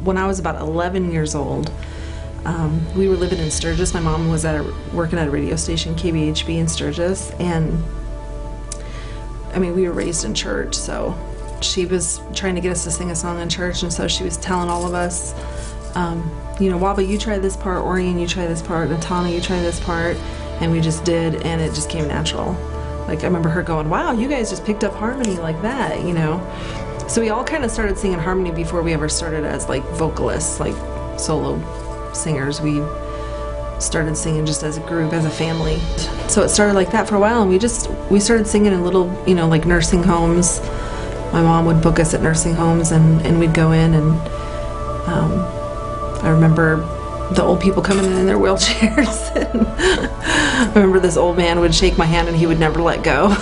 when I was about 11 years old, we were living in Sturgis. My mom was working at a radio station, KBHB in Sturgis, and I mean, we were raised in church, so she was trying to get us to sing a song in church, and so she was telling all of us, you know, WoAbba, you try this part, Orion, you try this part, Natana, you try this part, and we just did, and it just came natural. Like, I remember her going, wow, you guys just picked up harmony like that, you know? So we all kind of started singing harmony before we ever started as, like, vocalists, like, solo singers. We started singing just as a group, as a family. So it started like that for a while, and we started singing in little, you know, like nursing homes. My mom would book us at nursing homes, and we'd go in, and I remember the old people coming in their wheelchairs. And I remember this old man would shake my hand and he would never let go.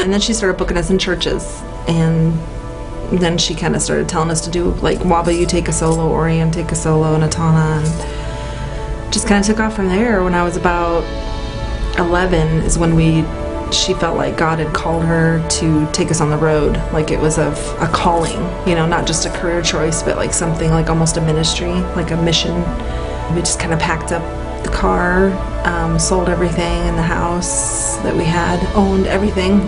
And then she started booking us in churches, and then she kind of started telling us to do, like, WoAbba, you take a solo, Orion, take a solo, Natana, and just kind of took off from there. When I was about 11 is when she felt like God had called her to take us on the road. Like it was a calling, you know, not just a career choice, but like something like almost a ministry, like a mission. We just kind of packed up the car, sold everything in the house that we had, owned everything.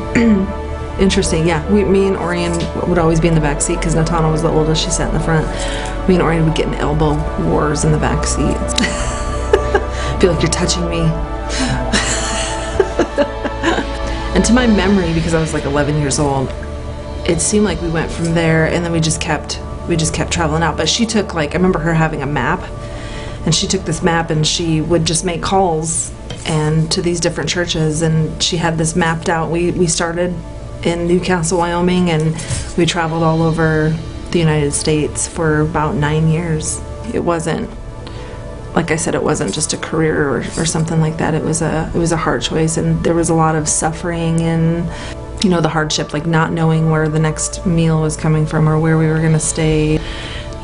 Interesting, yeah. Me and Orion would always be in the back seat because Natana was the oldest. She sat in the front. Me and Orion would get in elbow wars in the back seat. I feel like you're touching me. And to my memory, because I was like 11 years old, it seemed like we went from there, and then we just kept traveling out. But she took, like, I remember her having a map, and she took this map and she would just make calls and to these different churches, and she had this mapped out. We started in Newcastle, Wyoming, and we traveled all over the United States for about 9 years. It wasn't, like I said, it wasn't just a career or something like that. It was a hard choice, and there was a lot of suffering and, you know, the hardship, like not knowing where the next meal was coming from or where we were going to stay.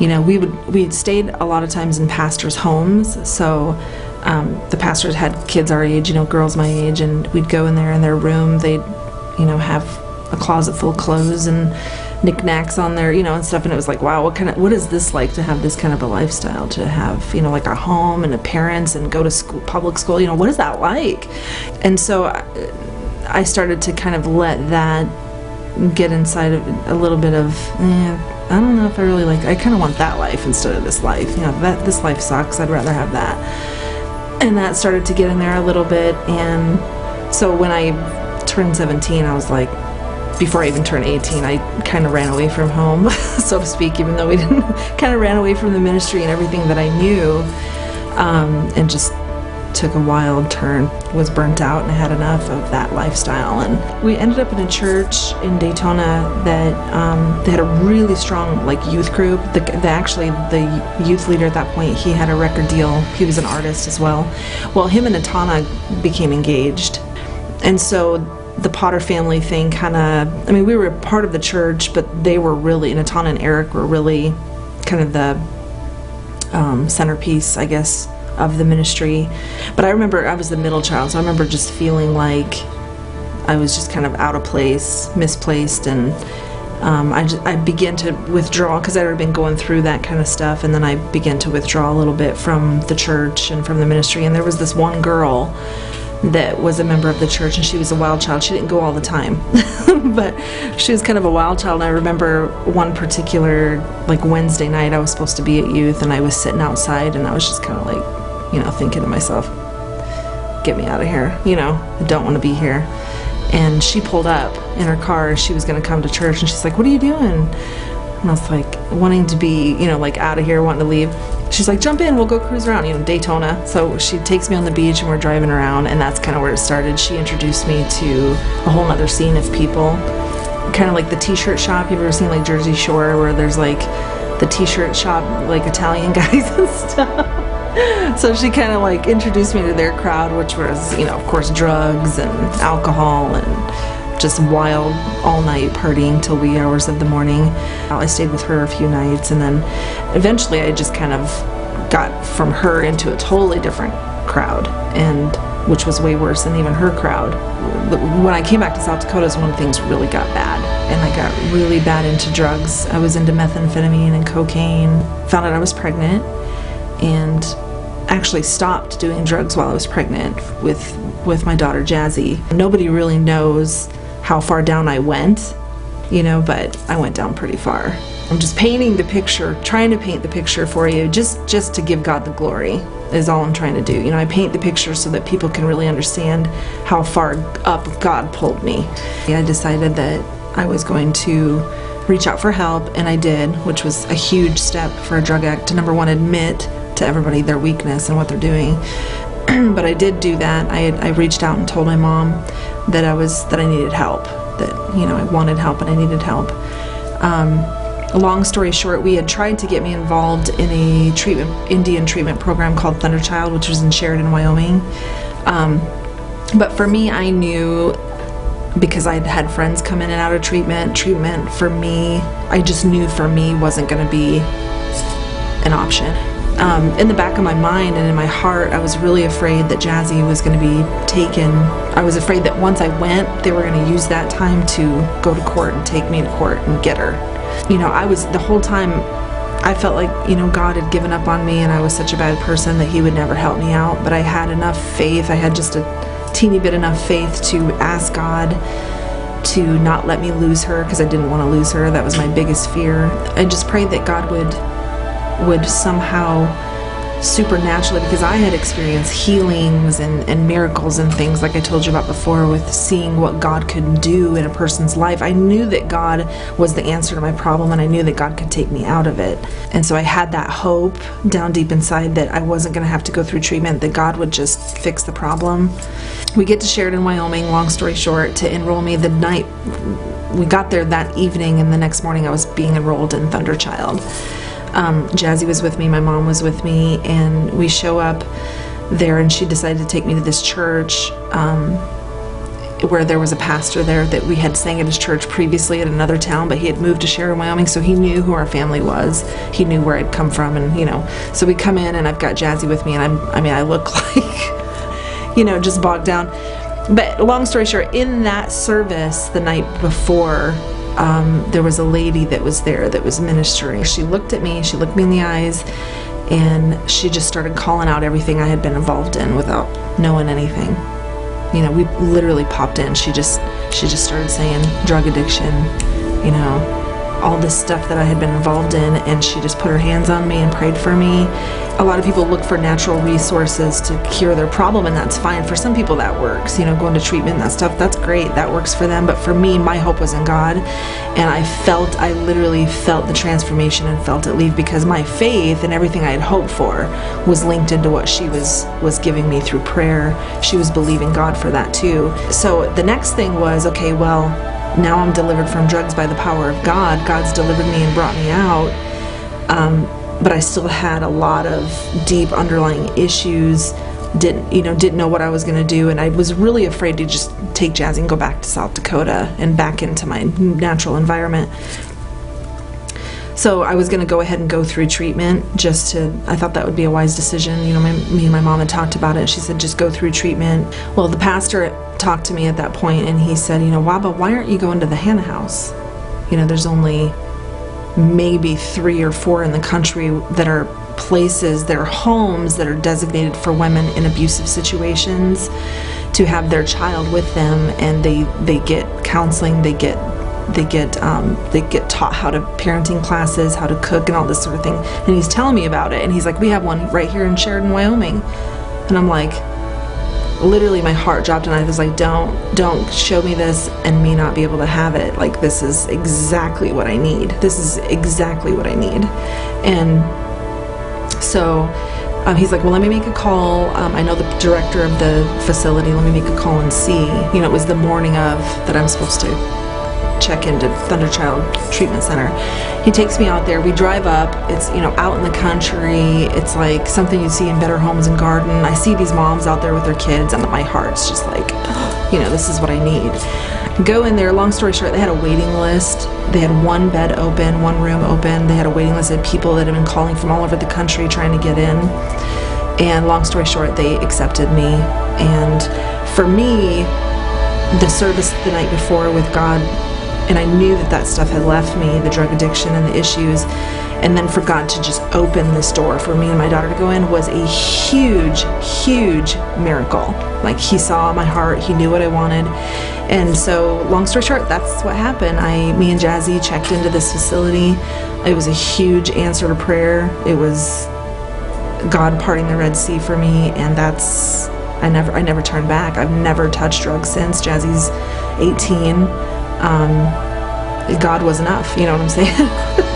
You know, we'd stayed a lot of times in pastors' homes, so the pastors had kids our age, you know, girls my age, and we'd go in there in their room. They'd, you know, have a closet full of clothes and knickknacks on there, you know, and stuff, and it was like, wow, what is this like to have this kind of a lifestyle, to have, you know, like a home and a parents and go to school, public school, you know, what is that like? And so I started to kind of let that get inside of a little bit of, I don't know if I really like, I kind of want that life instead of this life, you know, this life sucks, I'd rather have that. And that started to get in there a little bit, and so when I turned 17, I was like, before I even turned 18, I kind of ran away from home, so to speak, even though we didn't, kind of ran away from the ministry and everything that I knew, and just took a wild turn, was burnt out, and I had enough of that lifestyle. And we ended up in a church in Daytona that they had a really strong, like, youth group. Actually, the youth leader at that point, he had a record deal. He was an artist as well. Well, him and Natana became engaged, and so the Potter family thing kind of, I mean, we were a part of the church, but they were really, Natana and Eric were really kind of the centerpiece, I guess, of the ministry. But I remember I was the middle child, so I remember just feeling like I was just kind of out of place, misplaced, and I began to withdraw because I'd already been going through that kind of stuff, and then I began to withdraw a little bit from the church and from the ministry. And there was this one girl that was a member of the church, and she was a wild child. She didn't go all the time, but she was kind of a wild child. And I remember one particular, like, Wednesday night, I was supposed to be at youth, and I was sitting outside, and I was just kind of like, you know, thinking to myself, get me out of here, you know, I don't want to be here. And she pulled up in her car, she was going to come to church, and she's like, what are you doing? And I was like, wanting to be, you know, like, out of here, wanting to leave. She's like, jump in, we'll go cruise around, you know, Daytona. So she takes me on the beach, and we're driving around, and that's kind of where it started. She introduced me to a whole other scene of people, kind of like the t-shirt shop. You've ever seen, like, Jersey Shore, where there's, like, the t-shirt shop, like, Italian guys and stuff. So she kind of, like, introduced me to their crowd, which was, you know, of course, drugs and alcohol and just wild all-night partying till wee hours of the morning. I stayed with her a few nights, and then eventually I just kind of got from her into a totally different crowd, and which was way worse than even her crowd. When I came back to South Dakota is when things really got bad. and I got really bad into drugs. I was into methamphetamine and cocaine. Found out I was pregnant and actually stopped doing drugs while I was pregnant with my daughter Jazzy. Nobody really knows how far down I went, you know, but I went down pretty far. I'm just painting the picture, trying to paint the picture for you, just to give God the glory is all I'm trying to do. You know, I paint the picture so that people can really understand how far up God pulled me. I decided that I was going to reach out for help, and I did, which was a huge step for a drug addict to, number one, admit to everybody their weakness and what they're doing. But I did do that. I reached out and told my mom that I needed help, that, you know, I wanted help and I needed help. Long story short, we had tried to get me involved in a Indian treatment program called Thunder Child, which was in Sheridan, Wyoming. But for me, I knew, because I'd had friends come in and out of treatment for me, I just knew for me wasn't going to be an option. In the back of my mind and in my heart, I was really afraid that Jazzy was going to be taken. I was afraid that once I went, they were going to use that time to go to court and take me to court and get her. You know, the whole time, I felt like, you know, God had given up on me and I was such a bad person that He would never help me out. But I had enough faith, I had just a teeny bit enough faith to ask God to not let me lose her, because I didn't want to lose her. That was my biggest fear. I just prayed that God would somehow supernaturally, because I had experienced healings and miracles and things like I told you about before, with seeing what God could do in a person's life. I knew that God was the answer to my problem, and I knew that God could take me out of it. And so I had that hope down deep inside that I wasn't going to have to go through treatment, that God would just fix the problem. We get to Sheridan, Wyoming, long story short, to enroll me the night we got there that evening, and the next morning I was being enrolled in Thunder Child. Jazzy was with me, my mom was with me, and we show up there, and she decided to take me to this church where there was a pastor there that we had sang at his church previously at another town, but he had moved to Sheridan, Wyoming, so he knew who our family was. He knew where I'd come from, and, you know, so we come in and I've got Jazzy with me, and I look like, you know, just bogged down. But long story short, in that service the night before, there was a lady that was there that was ministering. She looked at me, she looked me in the eyes, and she just started calling out everything I had been involved in without knowing anything. You know, we literally popped in. She just started saying drug addiction, you know, all this stuff that I had been involved in, and she just put her hands on me and prayed for me. A lot of people look for natural resources to cure their problem, and that's fine. For some people that works, you know, going to treatment and that stuff, that's great, that works for them. But for me, my hope was in God, and I literally felt the transformation and felt it leave, because my faith and everything I had hoped for was linked into what she was giving me through prayer. She was believing God for that too. So the next thing was, okay, well, now I'm delivered from drugs by the power of God. God's delivered me and brought me out. But I still had a lot of deep underlying issues. Didn't know what I was going to do, and I was really afraid to just take Jazzy and go back to South Dakota and back into my natural environment. So I was going to go ahead and go through treatment. I thought that would be a wise decision. You know, me and my mom had talked about it. She said, just go through treatment. Well, the pastor talked to me at that point, and he said, you know, WoAbba, why aren't you going to the Hannah House? You know, there's only maybe 3 or 4 in the country that are places, that are homes that are designated for women in abusive situations to have their child with them, and they get counseling, they get taught how to parenting classes, how to cook, and all this sort of thing. And he's telling me about it, and he's like, we have one right here in Sheridan, Wyoming. And I'm like, literally my heart dropped, and I was like, don't show me this and me not be able to have it. Like, this is exactly what I need. This is exactly what I need. And so he's like, well, let me make a call. I know the director of the facility. Let me make a call and see. You know, it was the morning of that I'm supposed to check into Thunder Child Treatment Center. He takes me out there. We drive up. It's, you know, out in the country. It's like something you'd see in Better Homes and Garden. I see these moms out there with their kids, and my heart's just like, you know, this is what I need. Go in there. Long story short, they had a waiting list. They had 1 bed open, 1 room open. They had a waiting list of people that had been calling from all over the country trying to get in. And long story short, they accepted me. And for me, the service the night before with God and I knew that that stuff had left me, the drug addiction and the issues. And then for God to just open this door for me and my daughter to go in was a huge, huge miracle. Like, he saw my heart, he knew what I wanted. And so, long story short, that's what happened. Me and Jazzy checked into this facility. It was a huge answer to prayer. It was God parting the Red Sea for me, and I never turned back. I've never touched drugs since. Jazzy's 18. God was enough, you know what I'm saying?